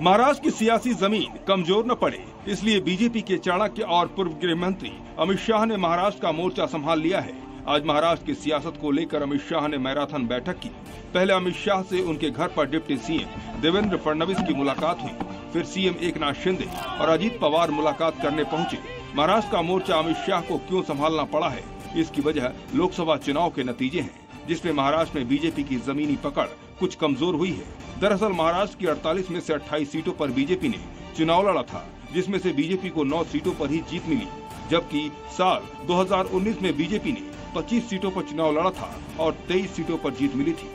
महाराष्ट्र की सियासी जमीन कमजोर न पड़े, इसलिए बीजेपी के चाणक्य और पूर्व गृह मंत्री अमित शाह ने महाराष्ट्र का मोर्चा संभाल लिया है। आज महाराष्ट्र की सियासत को लेकर अमित शाह ने मैराथन बैठक की। पहले अमित शाह से उनके घर पर डिप्टी सीएम देवेंद्र फडणवीस की मुलाकात हुई, फिर सीएम एकनाथ शिंदे और अजीत पवार मुलाकात करने पहुंचे। महाराष्ट्र का मोर्चा अमित शाह को क्यों संभालना पड़ा है, इसकी वजह लोकसभा चुनाव के नतीजे हैं, जिसमें महाराष्ट्र में बीजेपी की जमीनी पकड़ कुछ कमजोर हुई है। दरअसल महाराष्ट्र की 48 में से 28 सीटों पर बीजेपी ने चुनाव लड़ा था, जिसमें से बीजेपी को 9 सीटों पर ही जीत मिली, जबकि साल 2019 में बीजेपी ने 25 सीटों पर चुनाव लड़ा था और 23 सीटों पर जीत मिली थी।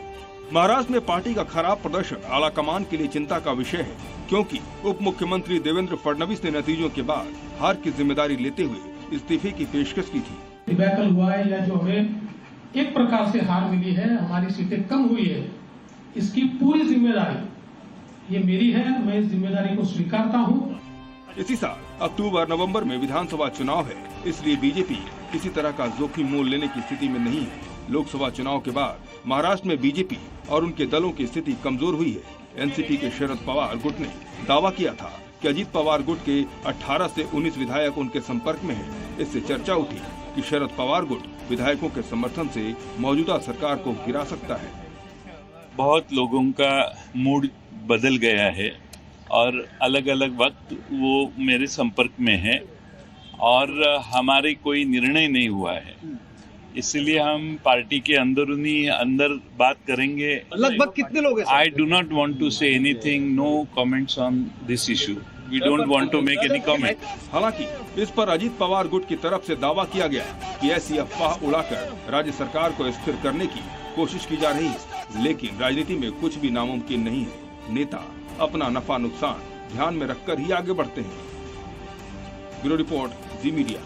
महाराष्ट्र में पार्टी का खराब प्रदर्शन आला कमान के लिए चिंता का विषय है, क्योंकि उप मुख्यमंत्री देवेंद्र फडणवीस ने नतीजों के बाद हार की जिम्मेदारी लेते हुए इस्तीफे की पेशकश की थी। डिबैकल हुआ है या जो हमें एक प्रकार से हार मिली है, हमारी सीटें कम हुई है, इसकी पूरी जिम्मेदारी ये मेरी है। मैं इस जिम्मेदारी को स्वीकारता हूँ। इसी साल अक्टूबर-नवंबर में विधानसभा चुनाव है, इसलिए बीजेपी किसी तरह का जोखिम मोल लेने की स्थिति में नहीं है। लोकसभा चुनाव के बाद महाराष्ट्र में बीजेपी और उनके दलों की स्थिति कमजोर हुई है। एनसीपी के शरद पवार गुट ने दावा किया था कि अजीत पवार गुट के 18 से 19 विधायक उनके संपर्क में हैं। इससे चर्चा उठी कि शरद पवार गुट विधायकों के समर्थन से मौजूदा सरकार को गिरा सकता है। बहुत लोगों का मूड बदल गया है और अलग अलग वक्त वो मेरे संपर्क में है और हमारे कोई निर्णय नहीं हुआ है, इसलिए हम पार्टी के अंदर बात करेंगे। लगभग कितने लोग हैं? I do not want to say anything, no comments on this issue. We don't want to make any comment. हालांकि इस पर अजीत पवार गुट की तरफ से दावा किया गया कि ऐसी अफवाह उड़ाकर राज्य सरकार को स्थिर करने की कोशिश की जा रही है, लेकिन राजनीति में कुछ भी नामुमकिन नहीं है। नेता अपना नफा नुकसान ध्यान में रखकर ही आगे बढ़ते हैं। ब्यूरो रिपोर्ट, जी मीडिया।